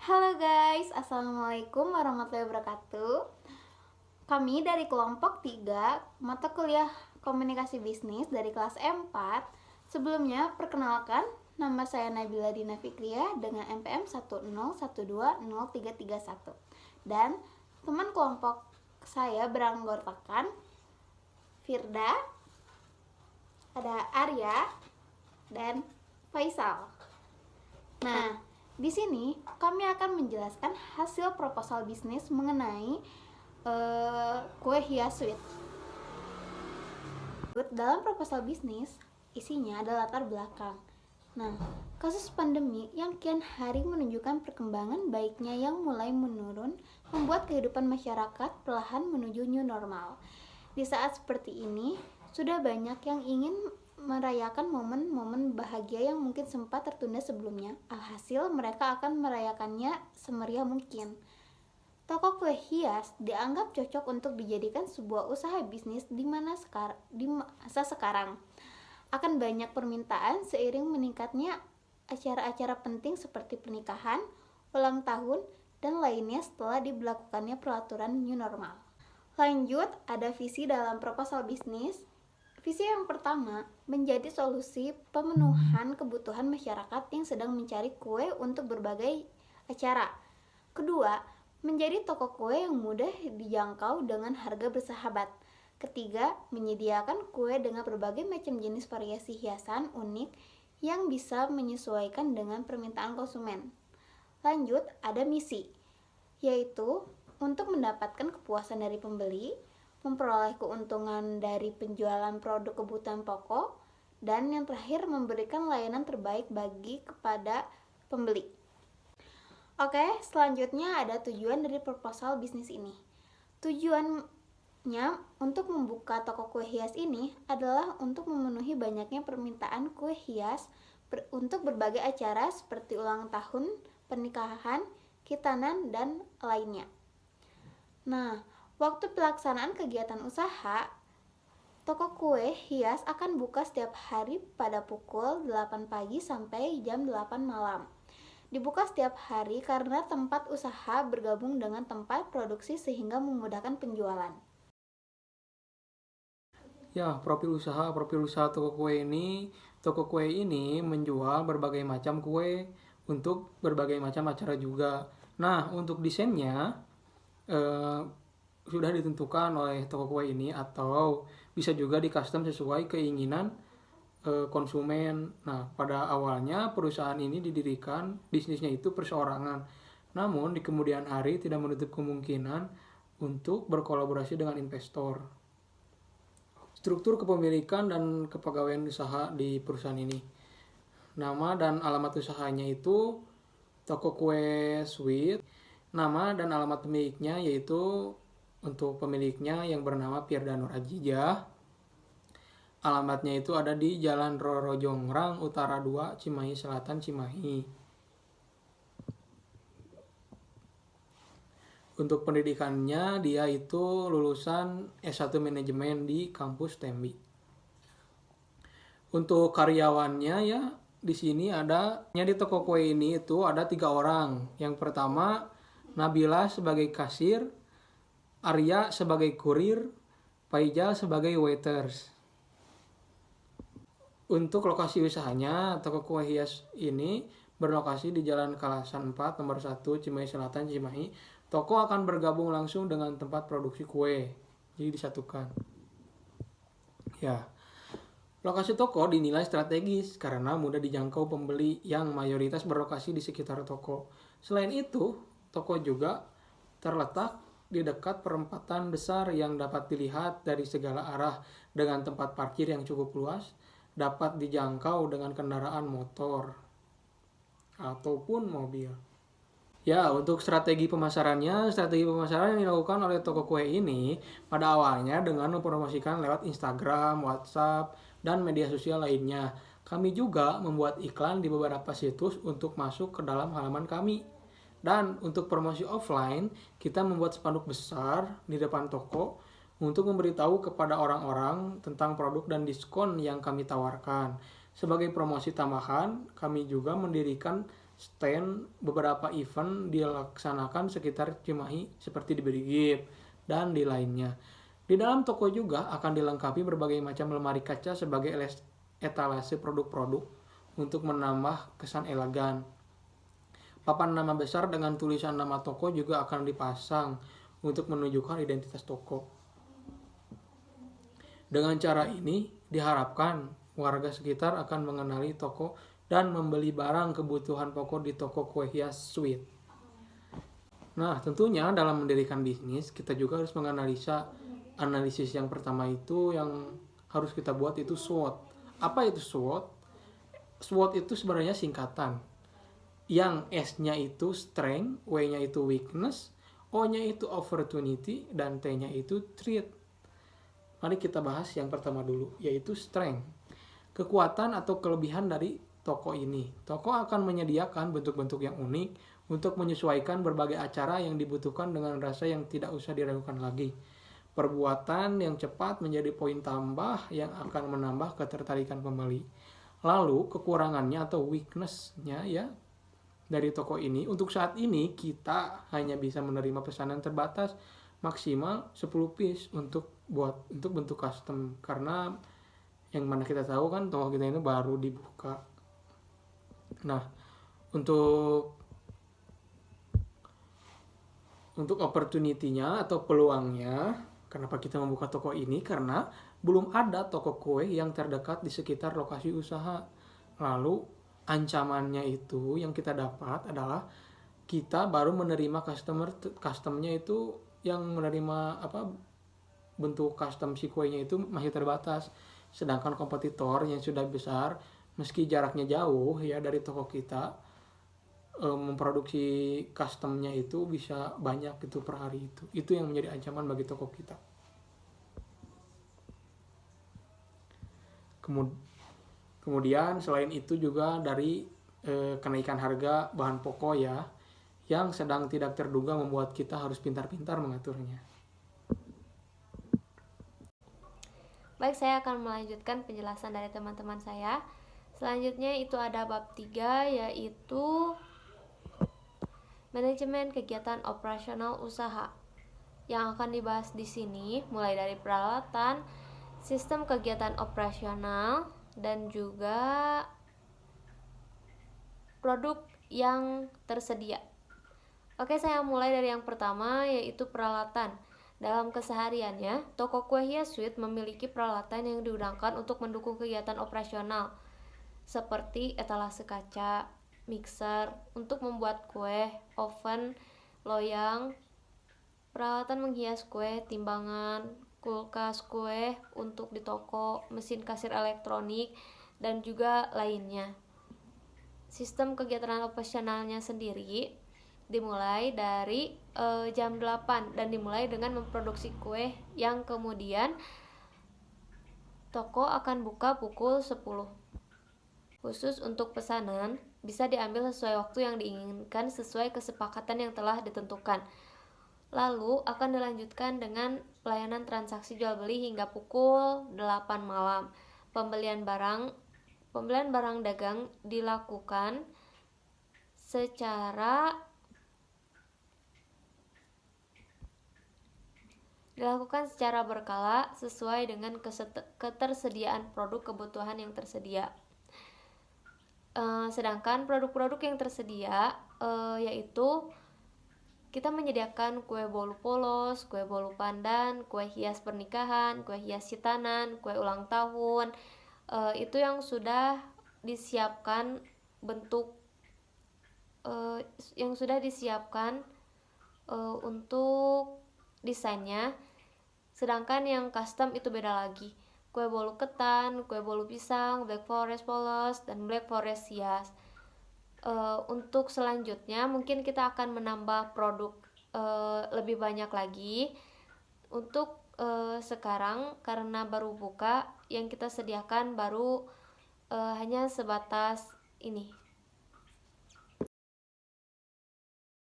Halo guys, Assalamualaikum warahmatullahi wabarakatuh. Kami dari kelompok 3 mata kuliah komunikasi bisnis dari kelas E4. Sebelumnya, perkenalkan, nama saya Nabila Dina Fikriah dengan NPM 101203331. Dan teman kelompok saya beranggotakan Firda, ada Arya, dan Faisal. Nah, di sini kami akan menjelaskan hasil proposal bisnis mengenai kue hias sweet. Dalam proposal bisnis, isinya ada latar belakang. Nah, kasus pandemi yang kian hari menunjukkan perkembangan baiknya yang mulai menurun membuat kehidupan masyarakat perlahan menuju new normal. Di saat seperti ini, sudah banyak yang ingin merayakan momen-momen bahagia yang mungkin sempat tertunda sebelumnya. Alhasil, mereka akan merayakannya semeriah mungkin. Toko kue hias dianggap cocok untuk dijadikan sebuah usaha bisnis di masa sekarang. Akan banyak permintaan seiring meningkatnya acara-acara penting seperti pernikahan, ulang tahun, dan lainnya setelah diberlakukannya peraturan new normal. Lanjut, ada visi dalam proposal bisnis. Visi yang pertama, menjadi solusi pemenuhan kebutuhan masyarakat yang sedang mencari kue untuk berbagai acara. Kedua, menjadi toko kue yang mudah dijangkau dengan harga bersahabat. Ketiga, menyediakan kue dengan berbagai macam jenis variasi hiasan unik yang bisa menyesuaikan dengan permintaan konsumen. Lanjut, ada misi, yaitu untuk mendapatkan kepuasan dari pembeli, memperoleh keuntungan dari penjualan produk kebutuhan pokok, dan yang terakhir memberikan layanan terbaik bagi kepada pembeli. Oke, selanjutnya ada tujuan dari proposal bisnis ini. Tujuannya untuk membuka toko kue hias ini adalah untuk memenuhi banyaknya permintaan kue hias untuk berbagai acara seperti ulang tahun, pernikahan, khitanan, dan lainnya. Nah, waktu pelaksanaan kegiatan usaha, toko kue hias akan buka setiap hari pada pukul 8 pagi sampai jam 8 malam. Dibuka setiap hari karena tempat usaha bergabung dengan tempat produksi sehingga memudahkan penjualan. Ya, profil usaha toko kue ini menjual berbagai macam kue untuk berbagai macam acara juga. Nah, untuk desainnya eh, sudah ditentukan oleh toko kue ini atau bisa juga di custom sesuai keinginan konsumen. Nah, pada awalnya perusahaan ini didirikan bisnisnya itu perseorangan. Namun di kemudian hari tidak menutup kemungkinan untuk berkolaborasi dengan investor. Struktur kepemilikan dan kepegawaian usaha di perusahaan ini. Nama dan alamat usahanya itu Toko Kue Sweet. Nama dan alamat pemiliknya yaitu untuk pemiliknya yang bernama Firda Nur Ajijah. Alamatnya itu ada di Jalan Roro Jongrang Utara 2, Cimahi Selatan, Cimahi. Untuk pendidikannya dia itu lulusan S1 Manajemen di kampus Tembi. Untuk karyawannya ya di sini di toko kue ini itu ada 3 orang. Yang pertama Nabila sebagai kasir, Arya sebagai kurir, Faijal sebagai waiters. Untuk lokasi usahanya, toko kue hias ini berlokasi di Jalan Kalasan 4 nomor 1 Cimahi Selatan, Cimahi. Toko akan bergabung langsung dengan tempat produksi kue. Jadi disatukan. Ya. Lokasi toko dinilai strategis karena mudah dijangkau pembeli yang mayoritas berlokasi di sekitar toko. Selain itu, toko juga terletak di dekat perempatan besar yang dapat dilihat dari segala arah dengan tempat parkir yang cukup luas, dapat dijangkau dengan kendaraan motor ataupun mobil. Ya, untuk strategi pemasaran yang dilakukan oleh toko kue ini pada awalnya dengan mempromosikan lewat Instagram, WhatsApp, dan media sosial lainnya. Kami juga membuat iklan di beberapa situs untuk masuk ke dalam halaman kami. Dan untuk promosi offline, kita membuat spanduk besar di depan toko untuk memberitahu kepada orang-orang tentang produk dan diskon yang kami tawarkan. Sebagai promosi tambahan, kami juga mendirikan stand beberapa event dilaksanakan sekitar Cimahi seperti di Brigip dan di lainnya. Di dalam toko juga akan dilengkapi berbagai macam lemari kaca sebagai etalase produk-produk untuk menambah kesan elegan. Papan nama besar dengan tulisan nama toko juga akan dipasang untuk menunjukkan identitas toko. Dengan cara ini diharapkan warga sekitar akan mengenali toko dan membeli barang kebutuhan pokok di toko kue hias Sweet. Nah, tentunya dalam mendirikan bisnis kita juga harus menganalisa. Analisis yang pertama itu yang harus kita buat itu SWOT. Apa itu SWOT? SWOT itu sebenarnya singkatan. Yang S-nya itu strength, W-nya itu weakness, O-nya itu opportunity, dan T-nya itu threat. Mari kita bahas yang pertama dulu, yaitu strength. Kekuatan atau kelebihan dari toko ini. Toko akan menyediakan bentuk-bentuk yang unik untuk menyesuaikan berbagai acara yang dibutuhkan dengan rasa yang tidak usah diragukan lagi. Perbuatan yang cepat menjadi poin tambah yang akan menambah ketertarikan pembeli. Lalu kekurangannya atau weakness-nya ya dari toko ini, untuk saat ini kita hanya bisa menerima pesanan terbatas maksimal 10 piece untuk bentuk custom, karena yang mana kita tahu kan toko kita ini baru dibuka. Nah, untuk opportunity-nya atau peluangnya, kenapa kita membuka toko ini? Karena belum ada toko kue yang terdekat di sekitar lokasi usaha. Lalu ancamannya itu yang kita dapat adalah kita baru menerima customnya itu yang menerima bentuk custom si kuenya itu masih terbatas. Sedangkan kompetitor yang sudah besar, meski jaraknya jauh ya dari toko kita, memproduksi customnya itu bisa banyak itu per hari itu yang menjadi ancaman bagi toko kita. Kemudian selain itu juga dari kenaikan harga bahan pokok ya, yang sedang tidak terduga membuat kita harus pintar-pintar mengaturnya. Baik, saya akan melanjutkan penjelasan dari teman-teman saya. Selanjutnya itu ada bab 3, yaitu manajemen kegiatan operasional usaha. Yang akan dibahas di sini mulai dari peralatan, sistem kegiatan operasional, dan juga produk yang tersedia. Oke, saya mulai dari yang pertama, yaitu peralatan. Dalam kesehariannya, toko kue hias Sweet memiliki peralatan yang digunakan untuk mendukung kegiatan operasional, seperti etalase kaca, mixer untuk membuat kue, oven, loyang, peralatan menghias kue, timbangan, kulkas kue untuk di toko, mesin kasir elektronik, dan juga lainnya. Sistem kegiatan operasionalnya sendiri dimulai dari jam 8 dan dimulai dengan memproduksi kue yang kemudian toko akan buka pukul 10. Khusus untuk pesanan, bisa diambil sesuai waktu yang diinginkan sesuai kesepakatan yang telah ditentukan. Lalu akan dilanjutkan dengan pelayanan transaksi jual beli hingga pukul 8 malam. Pembelian barang dagang dilakukan secara berkala sesuai dengan ketersediaan produk kebutuhan yang tersedia. Sedangkan produk-produk yang tersedia yaitu kita menyediakan kue bolu polos, kue bolu pandan, kue hias pernikahan, kue hias hitanan, kue ulang tahun, itu yang sudah disiapkan untuk desainnya. Sedangkan yang custom itu beda lagi. Kue bolu ketan, kue bolu pisang, black forest polos, dan black forest hias. Untuk selanjutnya mungkin kita akan menambah produk lebih banyak lagi. Untuk sekarang karena baru buka, yang kita sediakan baru hanya sebatas ini.